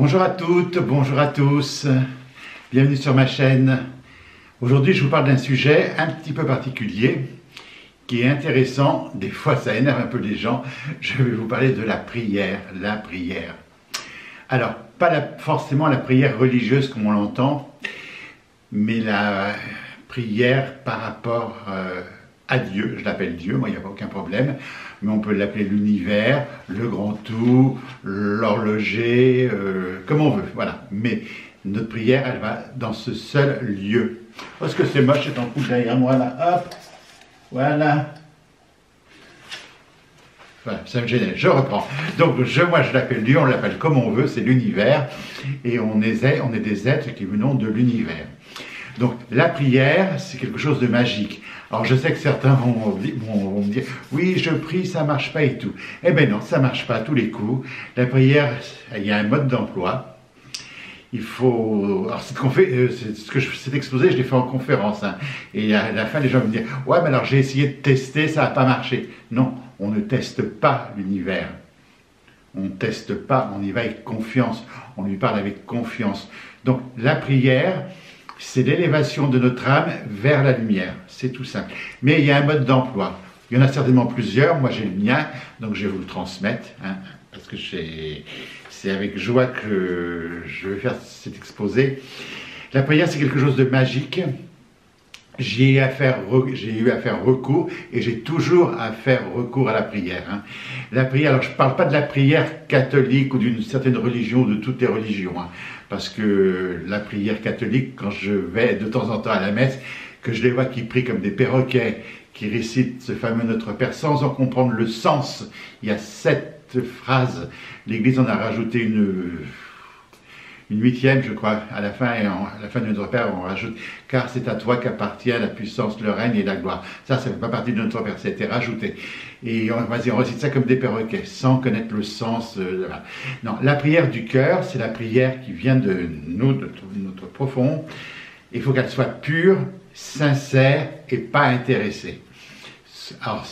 Bonjour à toutes, bonjour à tous, bienvenue sur ma chaîne. Aujourd'hui je vous parle d'un sujet un petit peu particulier qui est intéressant, des fois ça énerve un peu les gens. Je vais vous parler de la prière, Alors, pas forcément la prière religieuse comme on l'entend, mais la prière par rapport à Dieu. Je l'appelle Dieu, moi il n'y a pas aucun problème, mais on peut l'appeler l'univers, le grand tout, l'horloger, comme on veut, voilà. Mais notre prière, elle va dans ce seul lieu. Oh, est-ce que c'est moche, c'est en couche derrière moi là, hop, voilà. Voilà, ça me gênait, je reprends. Donc moi je l'appelle Dieu, on l'appelle comme on veut, c'est l'univers, et on est des êtres qui venons de l'univers. Donc la prière, c'est quelque chose de magique. Alors je sais que certains vont me dire, oui je prie, ça marche pas et tout. Eh bien non, ça marche pas à tous les coups. La prière, il y a un mode d'emploi. Il faut... Alors cet exposé, je l'ai fait en conférence. Hein, et à la fin, les gens me disent, ouais mais alors j'ai essayé de tester, ça n'a pas marché. Non, on ne teste pas l'univers. On ne teste pas, on y va avec confiance. On lui parle avec confiance. Donc la prière, c'est l'élévation de notre âme vers la lumière, c'est tout simple. Mais il y a un mode d'emploi. Il y en a certainement plusieurs, moi j'ai le mien, donc je vais vous le transmettre, hein, parce que c'est avec joie que je vais faire cet exposé. La prière, c'est quelque chose de magique. J'ai eu à faire recours, et j'ai toujours à faire recours à la prière. Hein. La prière, alors je ne parle pas de la prière catholique ou d'une certaine religion, de toutes les religions, hein, parce que la prière catholique, quand je vais de temps en temps à la messe, que je les vois qui prient comme des perroquets, qui récitent ce fameux Notre Père sans en comprendre le sens. Il y a 7 phrases, l'Église en a rajouté une 8e, je crois, à la fin, et à la fin de Notre Père, on rajoute « Car c'est à toi qu'appartient la puissance, le règne et la gloire ». Ça ne fait pas partie de Notre Père, ça a été rajouté. Et on récite ça comme des perroquets, sans connaître le sens. Non, la prière du cœur, c'est la prière qui vient de nous, de notre profond. Il faut qu'elle soit pure, sincère et pas intéressée. Alors,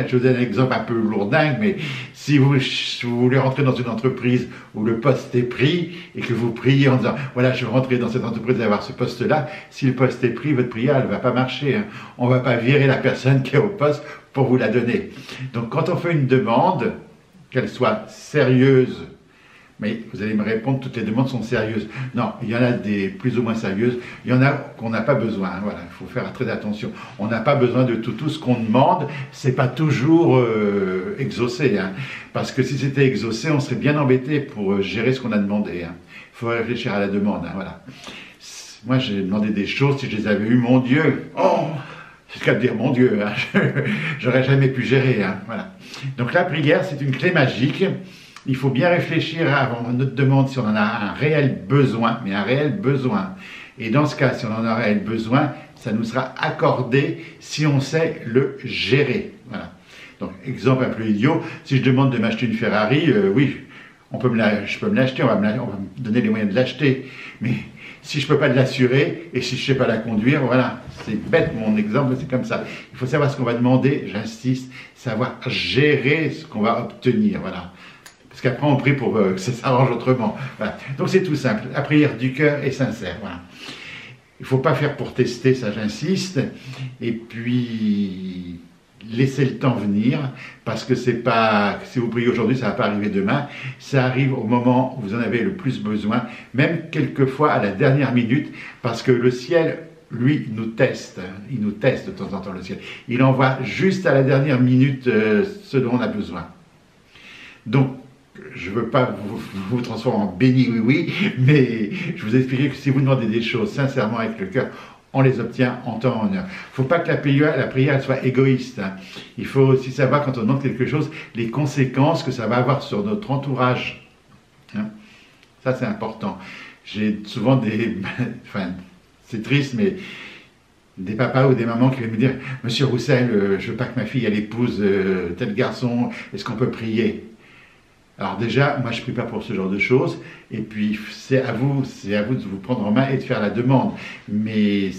je vous donne un exemple un peu lourdingue, mais si vous voulez rentrer dans une entreprise où le poste est pris et que vous priez en disant « Voilà, je veux rentrer dans cette entreprise et avoir ce poste-là », si le poste est pris, votre prière, elle ne va pas marcher. Hein. On ne va pas virer la personne qui est au poste pour vous la donner. Donc, quand on fait une demande, qu'elle soit sérieuse, mais vous allez me répondre, toutes les demandes sont sérieuses. Non, il y en a des plus ou moins sérieuses, il y en a qu'on n'a pas besoin. Hein, voilà, il faut faire très attention. On n'a pas besoin de tout ce qu'on demande, c'est pas toujours exaucé. Hein, parce que si c'était exaucé, on serait bien embêté pour gérer ce qu'on a demandé. Hein. Il faut réfléchir à la demande. Hein, voilà. Moi, j'ai demandé des choses, si je les avais eues, mon Dieu, oh, c'est le cas de dire mon Dieu, hein, j'aurais jamais pu gérer. Hein, voilà. Donc la prière, c'est une clé magique. Il faut bien réfléchir avant notre demande si on en a un réel besoin, mais un réel besoin. Et dans ce cas, si on en a un réel besoin, ça nous sera accordé si on sait le gérer. Voilà. Donc, exemple un peu idiot, si je demande de m'acheter une Ferrari, oui, je peux me l'acheter, on va me donner les moyens de l'acheter. Mais si je ne peux pas l'assurer et si je ne sais pas la conduire, voilà, c'est bête mon exemple, c'est comme ça. Il faut savoir ce qu'on va demander, j'insiste, savoir gérer ce qu'on va obtenir, voilà. Parce qu'après, on prie pour que ça s'arrange autrement. Voilà. Donc, c'est tout simple. La prière du cœur est sincère. Voilà. Il ne faut pas faire pour tester, ça j'insiste. Et puis, laissez le temps venir. Parce que c'est pas... Si vous priez aujourd'hui, ça ne va pas arriver demain. Ça arrive au moment où vous en avez le plus besoin. Même quelquefois à la dernière minute. Parce que le ciel, lui, nous teste. Il nous teste de temps en temps, le ciel. Il envoie juste à la dernière minute ce dont on a besoin. Donc, je ne veux pas vous transformer en béni oui, mais je vous expliquerai que si vous demandez des choses sincèrement avec le cœur, on les obtient en temps et en heure. Il ne faut pas que la prière soit égoïste. Hein. Il faut aussi savoir, quand on demande quelque chose, les conséquences que ça va avoir sur notre entourage. Hein. Ça, c'est important. J'ai souvent des... Enfin, c'est triste, mais des papas ou des mamans qui viennent me dire « Monsieur Roussel, je ne veux pas que ma fille elle épouse tel garçon, est-ce qu'on peut prier ?» Alors déjà, moi je ne prie pas pour ce genre de choses, et puis c'est à vous de vous prendre en main et de faire la demande. Mais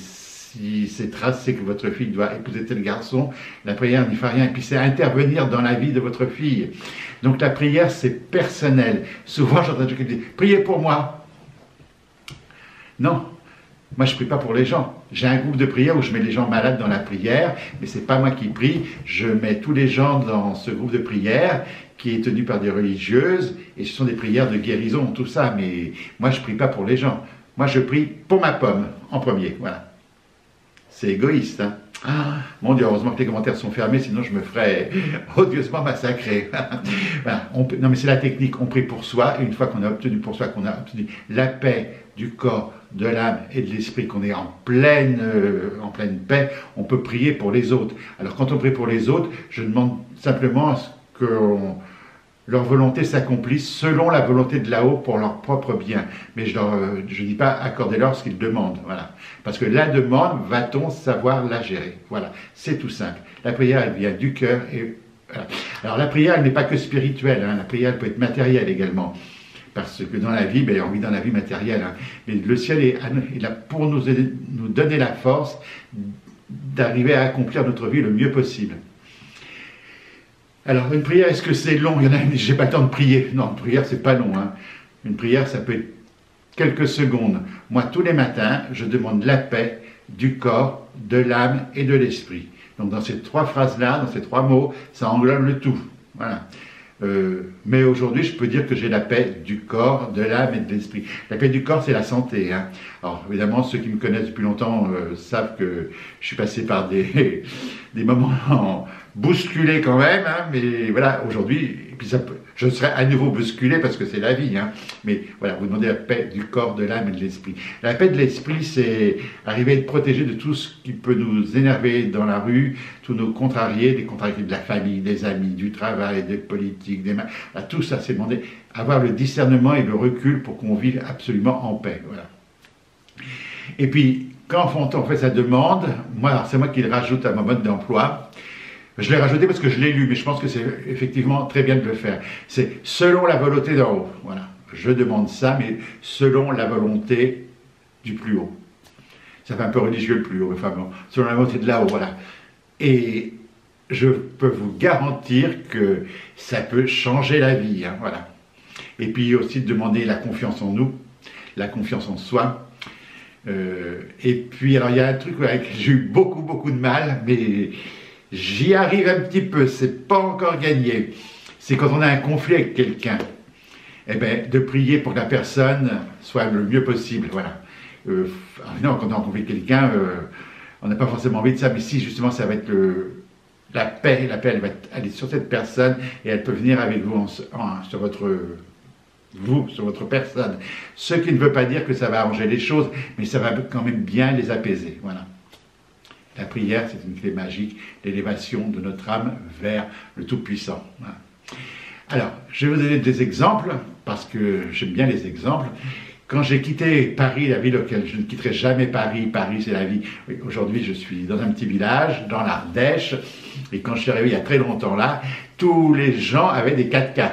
si c'est tracé que votre fille doit épouser tel garçon, la prière n'y fait rien. Et puis c'est intervenir dans la vie de votre fille. Donc la prière, c'est personnel. Souvent, j'entends des gens qui me disent « Priez pour moi ». Non, moi je ne prie pas pour les gens. J'ai un groupe de prière où je mets les gens malades dans la prière, mais ce n'est pas moi qui prie. Je mets tous les gens dans ce groupe de prière qui est tenu par des religieuses, et ce sont des prières de guérison, tout ça, mais moi je ne prie pas pour les gens. Moi je prie pour ma pomme, en premier, voilà. C'est égoïste, hein. Ah, mon Dieu, heureusement que les commentaires sont fermés, sinon je me ferais odieusement massacrer. Voilà. Non mais c'est la technique, on prie pour soi, et une fois qu'on a obtenu pour soi, qu'on a obtenu la paix du corps, de l'âme et de l'esprit, qu'on est en pleine paix, on peut prier pour les autres. Alors quand on prie pour les autres, je demande simplement à ce que leur volonté s'accomplisse selon la volonté de là-haut pour leur propre bien. Mais je ne dis pas accordez-leur ce qu'ils demandent. Voilà. Parce que la demande, va-t-on savoir la gérer? Voilà, c'est tout simple. La prière, elle vient du cœur. Et voilà. Alors la prière, elle n'est pas que spirituelle, hein. La prière, elle peut être matérielle également. Parce que dans la vie, ben, on vit dans la vie matérielle. Hein. Mais le ciel est là pour nous donner la force d'arriver à accomplir notre vie le mieux possible. Alors, une prière, est-ce que c'est long? Il y en a qui disent, j'ai pas le temps de prier. Non, une prière, c'est pas long. Hein. Une prière, ça peut être quelques secondes. Moi, tous les matins, je demande la paix du corps, de l'âme et de l'esprit. Donc, dans ces trois phrases-là, dans ces trois mots, ça englobe le tout. Voilà. Mais aujourd'hui, je peux dire que j'ai la paix du corps, de l'âme et de l'esprit. La paix du corps, c'est la santé. Hein. Alors, évidemment, ceux qui me connaissent depuis longtemps savent que je suis passé par des moments bousculés quand même. Hein, mais voilà, aujourd'hui, je serai à nouveau bousculé parce que c'est la vie. Hein. Mais voilà, vous demandez la paix du corps, de l'âme et de l'esprit. La paix de l'esprit, c'est arriver à être protégé de tout ce qui peut nous énerver dans la rue, tous nos contrariés, des contrariés de la famille, des amis, du travail, des politiques, tout ça, c'est demander avoir le discernement et le recul pour qu'on vive absolument en paix. Voilà. Et puis, quand on fait sa demande, moi, c'est moi qui le rajoute à mon mode d'emploi. Je l'ai rajouté parce que je l'ai lu, mais je pense que c'est effectivement très bien de le faire. C'est selon la volonté d'en haut. Voilà. Je demande ça, mais selon la volonté du plus haut. Ça fait un peu religieux le plus haut, enfin bon, selon la volonté de là-haut, voilà. Et je peux vous garantir que ça peut changer la vie, hein, voilà. Et puis aussi de demander la confiance en nous, la confiance en soi. Et puis, alors il y a un truc avec j'ai eu beaucoup de mal, mais j'y arrive un petit peu, c'est pas encore gagné. C'est quand on a un conflit avec quelqu'un, eh ben, de prier pour que la personne soit le mieux possible, voilà. Non, quand on a un conflit avec quelqu'un, on n'a pas forcément envie de ça, mais si justement ça va être la paix, elle va aller sur cette personne et elle peut venir avec vous sur votre personne. Ce qui ne veut pas dire que ça va arranger les choses, mais ça va quand même bien les apaiser, voilà. La prière, c'est une clé magique d'élévation de notre âme vers le Tout-Puissant. Voilà. Alors, je vais vous donner des exemples, parce que j'aime bien les exemples. Quand j'ai quitté Paris, la ville auquel je ne quitterai jamais Paris, Paris c'est la vie. Oui, aujourd'hui, je suis dans un petit village, dans l'Ardèche, et quand je suis arrivé il y a très longtemps là, tous les gens avaient des 4x4,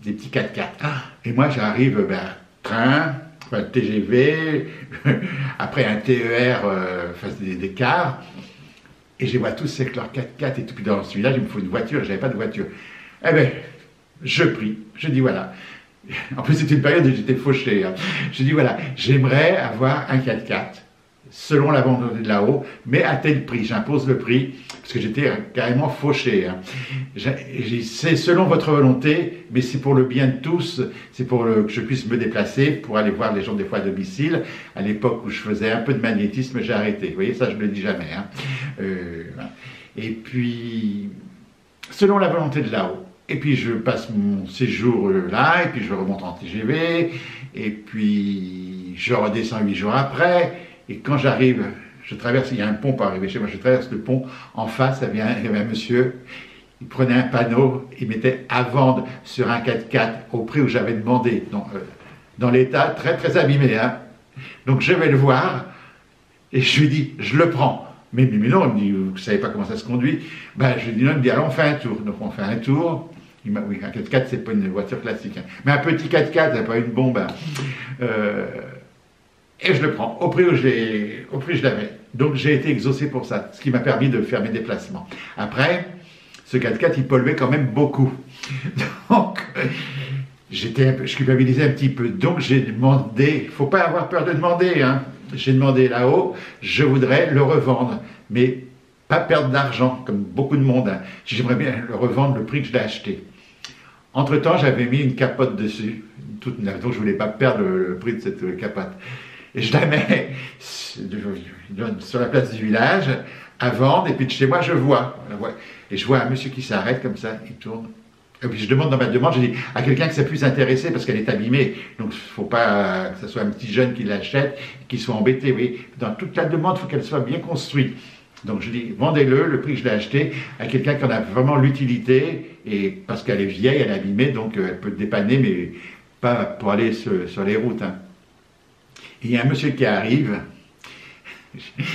des petits 4x4. Et moi, j'arrive, train, TGV, après un TER, des cars, et je les vois tous avec leurs 4x4 et tout. Puis dans ce village, il me faut une voiture, et je n'avais pas de voiture. Eh bien, je prie, je dis voilà. En plus, c'était une période où j'étais fauché. Hein. Je dis voilà, j'aimerais avoir un 4x4, selon la volonté de là-haut, mais à tel prix. J'impose le prix, parce que j'étais carrément fauché. Hein. C'est selon votre volonté, mais c'est pour le bien de tous, c'est pour que je puisse me déplacer, pour aller voir les gens des fois à domicile. À l'époque où je faisais un peu de magnétisme, j'ai arrêté. Vous voyez, ça je ne le dis jamais. Hein. Voilà. Et puis, selon la volonté de là-haut. Et puis je passe mon séjour là, et puis je remonte en TGV, et puis je redescends 8 jours après, et quand j'arrive, je traverse, il y a un pont pour arriver chez moi, je traverse le pont, en face, il y avait un monsieur, il prenait un panneau, il mettait à vendre sur un 4x4 au prix où j'avais demandé, donc, dans l'état très abîmé. Hein. Donc je vais le voir, et je lui dis, je le prends. Mais non, il me dit, vous ne savez pas comment ça se conduit. Je lui dis non, il me dit, allons, on fait un tour. Donc on fait un tour. Oui, un 4x4, c'est pas une voiture classique. Hein. Mais un petit 4x4, c'est pas une bombe. Hein. Et je le prends, au prix où je l'avais. Donc j'ai été exaucé pour ça, ce qui m'a permis de faire mes déplacements. Après, ce 4x4, il polluait quand même beaucoup. Donc, je culpabilisais un petit peu. Donc j'ai demandé, il ne faut pas avoir peur de demander, hein. J'ai demandé là-haut, je voudrais le revendre, mais pas perdre d'argent, comme beaucoup de monde, hein. J'aimerais bien le revendre le prix que je l'ai acheté. Entre-temps, j'avais mis une capote dessus, toute neuve, donc je ne voulais pas perdre le prix de cette capote. Et je la mets sur la place du village à vendre, et puis de chez moi, je vois. Et je vois un monsieur qui s'arrête comme ça, il tourne. Et puis je demande dans ma demande, je dis à quelqu'un que ça puisse intéresser parce qu'elle est abîmée. Donc il ne faut pas que ce soit un petit jeune qui l'achète, qui soit embêté. Oui. Dans toute la demande, il faut qu'elle soit bien construite. Donc je dis, vendez-le, le prix que je l'ai acheté, à quelqu'un qui en a vraiment l'utilité, et parce qu'elle est vieille, elle est abîmée, donc elle peut dépanner, mais pas pour aller sur les routes. Hein. Et il y a un monsieur qui arrive,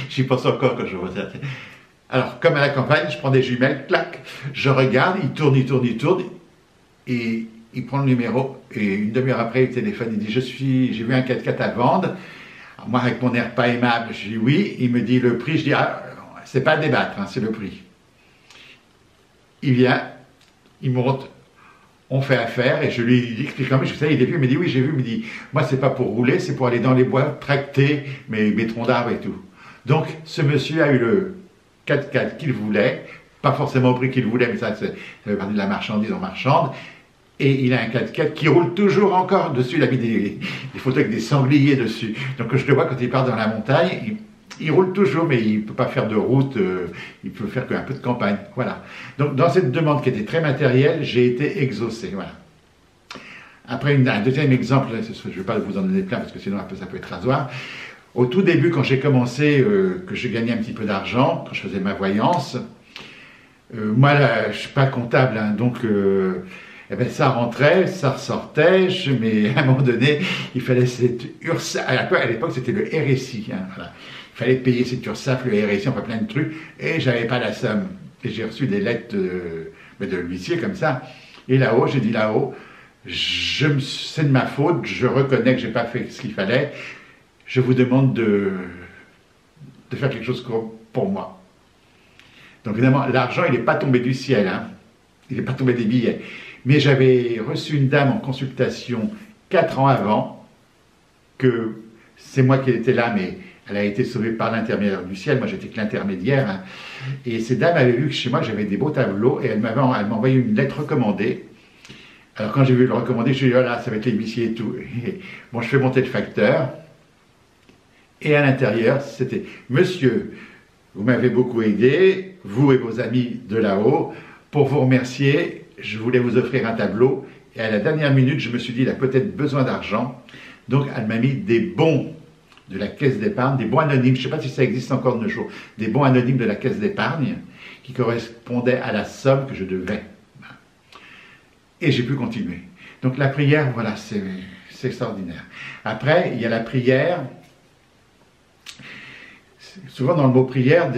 j'y pense encore quand je vois ça. Alors, comme à la campagne, je prends des jumelles, clac, je regarde, il tourne, et il prend le numéro, et une demi-heure après, il téléphone, il dit, j'ai vu un 4x4 à vendre. Alors, moi, avec mon air pas aimable, je dis oui, il me dit le prix, je dis, ah, c'est pas à débattre, hein, c'est le prix. Il vient, il monte, on fait affaire, et je lui explique quand même, je sais, il est vu, il me dit oui, j'ai vu, il me dit, moi, c'est pas pour rouler, c'est pour aller dans les bois, tracter mes troncs d'arbres et tout. Donc, ce monsieur a eu le 4x4 qu'il voulait, pas forcément au prix qu'il voulait, mais ça fait partie de la marchandise en marchande, et il a un 4x4 qui roule toujours encore dessus, il a mis des photos avec des sangliers dessus. Donc je le vois quand il part dans la montagne, il roule toujours, mais il ne peut pas faire de route, il peut faire qu'un peu de campagne, voilà. Donc dans cette demande qui était très matérielle, j'ai été exaucé, voilà. Après, un deuxième exemple, je ne vais pas vous en donner plein, parce que sinon ça peut être rasoir. Au tout début, quand j'ai commencé, que je gagnais un petit peu d'argent, quand je faisais ma voyance, moi, là, je ne suis pas comptable, hein, donc eh ben, ça rentrait, ça ressortait, mais à un moment donné, il fallait cette URSSAF, à l'époque c'était le RSI, hein, voilà. Il fallait payer cette URSSAF, le RSI, enfin plein de trucs, et j'avais pas la somme. Et j'ai reçu des lettres de l'huissier comme ça, et là-haut, j'ai dit là-haut, c'est de ma faute, je reconnais que j'ai pas fait ce qu'il fallait, je vous demande de faire quelque chose pour moi. Donc évidemment, l'argent, il n'est pas tombé du ciel, hein. Il n'est pas tombé des billets. Mais j'avais reçu une dame en consultation 4 ans avant, que c'est moi qui étais là, mais elle a été sauvée par l'intermédiaire du ciel, moi j'étais que l'intermédiaire. Hein. Et ces dames avaient vu que chez moi j'avais des beaux tableaux, et elle m'a envoyé une lettre recommandée. Alors quand j'ai vu le recommander, je me suis dit, voilà, ça va être l'huissier et tout. Et, bon, je fais monter le facteur, et à l'intérieur, c'était « Monsieur, vous m'avez beaucoup aidé, vous et vos amis de là-haut, pour vous remercier, je voulais vous offrir un tableau, et à la dernière minute, je me suis dit, il a peut-être besoin d'argent. Donc, elle m'a mis des bons de la caisse d'épargne, des bons anonymes, je ne sais pas si ça existe encore de nos jours, des bons anonymes de la caisse d'épargne, qui correspondaient à la somme que je devais. Et j'ai pu continuer. Donc, la prière, voilà, c'est extraordinaire. Après, il y a la prière. Souvent dans le mot prière,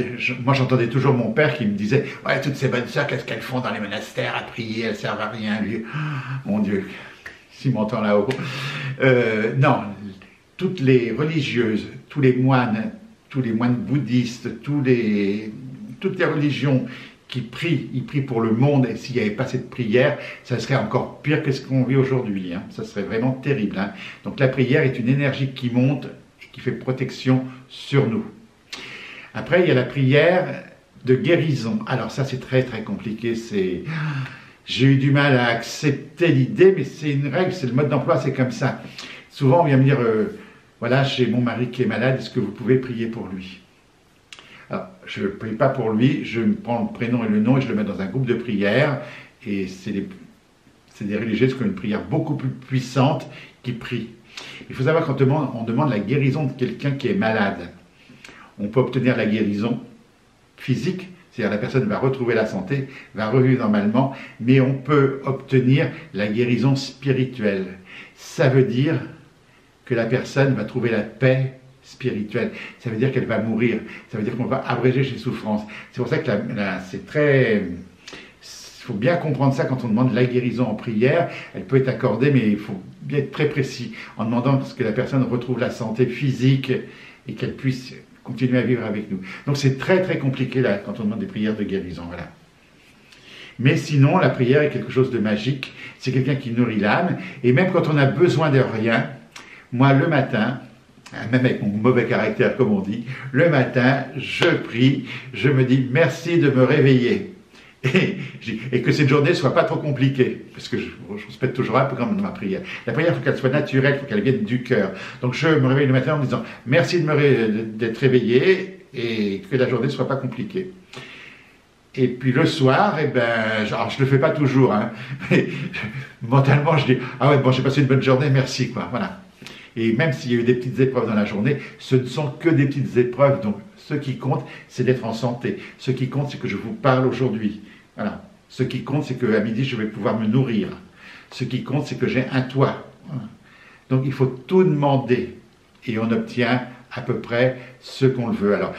moi j'entendais toujours mon père qui me disait « Ouais, toutes ces bonnes sœurs, qu'est-ce qu'elles font dans les monastères à prier, elles ne servent à rien, lui. Oh, » Mon Dieu, s'il m'entend là-haut. Non, toutes les religieuses, tous les moines bouddhistes, toutes les religions qui prient, ils prient pour le monde, et s'il n'y avait pas cette prière, ça serait encore pire que ce qu'on vit aujourd'hui. Hein. Ça serait vraiment terrible. Hein. Donc la prière est une énergie qui monte et qui fait protection sur nous. Après, il y a la prière de guérison. Alors ça, c'est très très compliqué. J'ai eu du mal à accepter l'idée, mais c'est une règle, c'est le mode d'emploi, c'est comme ça. Souvent, on vient me dire, voilà, j'ai mon mari qui est malade, est-ce que vous pouvez prier pour lui? Alors, je ne prie pas pour lui, je prends le prénom et le nom et je le mets dans un groupe de prière. Et c'est des religieuses qui ont une prière beaucoup plus puissante qui prient. Il faut savoir quand on demande la guérison de quelqu'un qui est malade. On peut obtenir la guérison physique, c'est-à-dire la personne va retrouver la santé, va revivre normalement, mais on peut obtenir la guérison spirituelle. Ça veut dire que la personne va trouver la paix spirituelle. Ça veut dire qu'elle va mourir. Ça veut dire qu'on va abréger ses souffrances. C'est pour ça que c'est très... Il faut bien comprendre ça quand on demande la guérison en prière. Elle peut être accordée, mais il faut bien être très précis en demandant que la personne retrouve la santé physique et qu'elle puisse continuer à vivre avec nous. Donc c'est très très compliqué là quand on demande des prières de guérison, voilà. Mais sinon, la prière est quelque chose de magique, c'est quelqu'un qui nourrit l'âme, et même quand on a besoin de rien, moi le matin, même avec mon mauvais caractère comme on dit, le matin, je prie, je me dis merci de me réveiller. Et que cette journée ne soit pas trop compliquée, parce que je respecte toujours un peu comme dans ma prière. La prière, il faut qu'elle soit naturelle, il faut qu'elle vienne du cœur. Donc je me réveille le matin en me disant merci d'être réveillé et que la journée ne soit pas compliquée. Et puis le soir, eh ben, alors je ne le fais pas toujours, hein, mais mentalement je dis ah ouais, bon, j'ai passé une bonne journée, merci, quoi, voilà. Et même s'il y a eu des petites épreuves dans la journée, ce ne sont que des petites épreuves, donc ce qui compte, c'est d'être en santé. Ce qui compte, c'est que je vous parle aujourd'hui. Voilà. Ce qui compte, c'est qu'à midi, je vais pouvoir me nourrir. Ce qui compte, c'est que j'ai un toit. Voilà. Donc il faut tout demander, et on obtient à peu près ce qu'on le veut. Alors,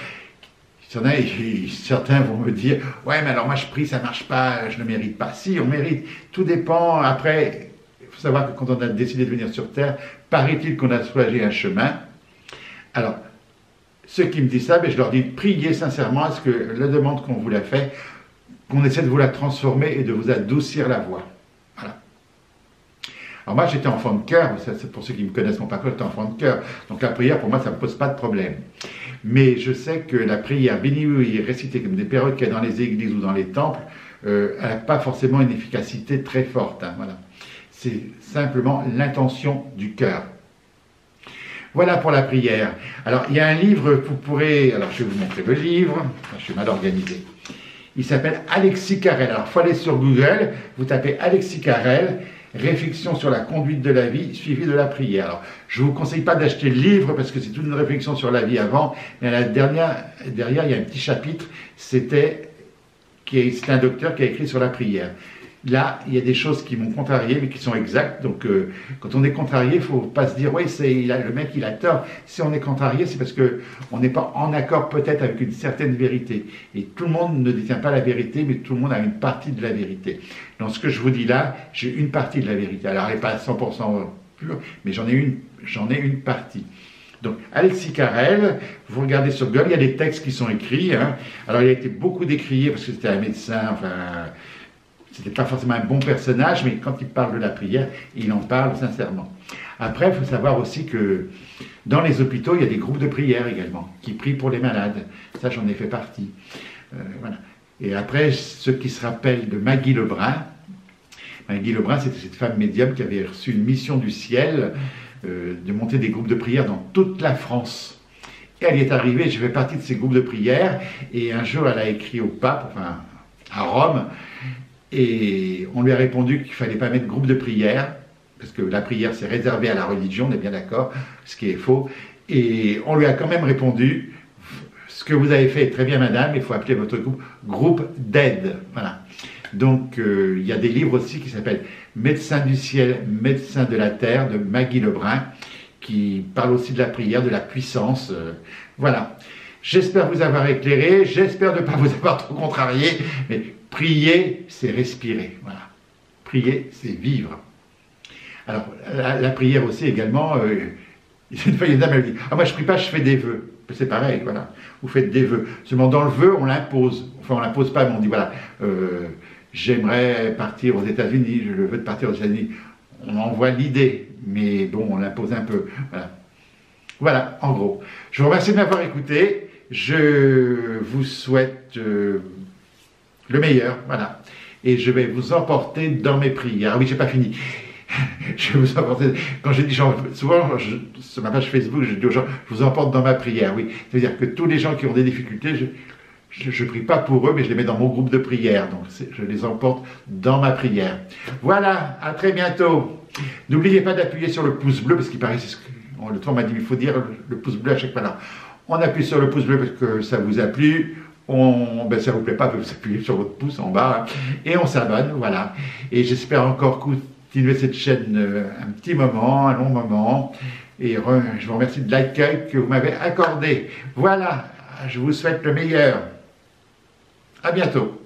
certains vont me dire « Ouais, mais alors moi je prie, ça ne marche pas, je ne mérite pas. » Si, on mérite. Tout dépend. Après, il faut savoir que quand on a décidé de venir sur Terre, paraît-il qu'on a choisi un chemin. Alors, ceux qui me disent ça, ben, je leur dis « Priez sincèrement à ce que la demande qu'on vous l'a fait, qu'on essaie de vous la transformer et de vous adoucir la voie. » Voilà. Alors moi, j'étais enfant de cœur, c'est pour ceux qui me connaissent mon parcours, j'étais enfant de cœur. Donc la prière, pour moi, ça ne me pose pas de problème. Mais je sais que la prière béni oui récitée comme des périodes qu'il y a dans les églises ou dans les temples, elle n'a pas forcément une efficacité très forte. Hein, voilà. C'est simplement l'intention du cœur. Voilà pour la prière. Alors, il y a un livre, vous pourrez... Alors, je vais vous montrer le livre. Je suis mal organisé. Il s'appelle Alexis Carrel. Alors, il faut aller sur Google, vous tapez Alexis Carrel, réflexion sur la conduite de la vie, suivie de la prière. Alors, je ne vous conseille pas d'acheter le livre, parce que c'est toute une réflexion sur la vie avant, mais derrière, il y a un petit chapitre, c'est un docteur qui a écrit sur la prière. Là, il y a des choses qui m'ont contrarié, mais qui sont exactes. Donc, quand on est contrarié, il ne faut pas se dire « Oui, le mec, il a tort. » Si on est contrarié, c'est parce qu'on n'est pas en accord peut-être avec une certaine vérité. Et tout le monde ne détient pas la vérité, mais tout le monde a une partie de la vérité. Dans ce que je vous dis là, j'ai une partie de la vérité. Alors, elle n'est pas à 100% pure, mais j'en ai une partie. Donc, Alexis Carrel, vous regardez sur Google, il y a des textes qui sont écrits. Hein. Alors, il a été beaucoup décrié parce que c'était un médecin, enfin... C'était pas forcément un bon personnage, mais quand il parle de la prière, il en parle sincèrement. Après, il faut savoir aussi que dans les hôpitaux, il y a des groupes de prière également, qui prient pour les malades. Ça, j'en ai fait partie. Voilà. Et après, ceux qui se rappellent de Maggie Lebrun, c'était cette femme médium qui avait reçu une mission du ciel de monter des groupes de prière dans toute la France. Et elle y est arrivée, je fais partie de ces groupes de prière, et un jour, elle a écrit au pape, enfin, à Rome, et on lui a répondu qu'il ne fallait pas mettre groupe de prière, parce que la prière c'est réservé à la religion, on est bien d'accord, ce qui est faux. Et on lui a quand même répondu, ce que vous avez fait est très bien madame, il faut appeler votre groupe d'aide. Voilà. Donc il y a des livres aussi qui s'appellent Médecin du ciel, médecin de la terre, de Maggie Lebrun, qui parle aussi de la prière, de la puissance. Voilà. J'espère vous avoir éclairé, j'espère ne pas vous avoir trop contrarié, mais prier, c'est respirer. Voilà. Prier, c'est vivre. Alors, la prière aussi également, une fois, il y a une dame, elle dit « Ah, moi je prie pas, je fais des vœux. » C'est pareil, voilà. Vous faites des vœux. Seulement, dans le vœu, on l'impose. Enfin, on l'impose pas, mais on dit « Voilà, j'aimerais partir aux États-Unis, je veux partir aux États-Unis. » On envoie l'idée, mais bon, on l'impose un peu. Voilà. Voilà, en gros. Je vous remercie de m'avoir écouté. Je vous souhaite le meilleur, voilà. Et je vais vous emporter dans mes prières. Ah oui, j'ai pas fini. Je vais vous emporter. Quand je dis souvent, sur ma page Facebook, je dis aux gens, je vous emporte dans ma prière. Oui, c'est-à-dire que tous les gens qui ont des difficultés, je prie pas pour eux, mais je les mets dans mon groupe de prière. Donc, je les emporte dans ma prière. Voilà, à très bientôt. N'oubliez pas d'appuyer sur le pouce bleu, parce qu'il paraît, c'est ce que le temps m'a dit, il faut dire le pouce bleu à chaque fois. On appuie sur le pouce bleu parce que ça vous a plu. Ben ça ne vous plaît pas, vous appuyez sur votre pouce en bas. Hein, et on s'abonne, voilà. Et j'espère encore continuer cette chaîne un petit moment, un long moment. Et je vous remercie de l'accueil que vous m'avez accordé. Voilà, je vous souhaite le meilleur. À bientôt.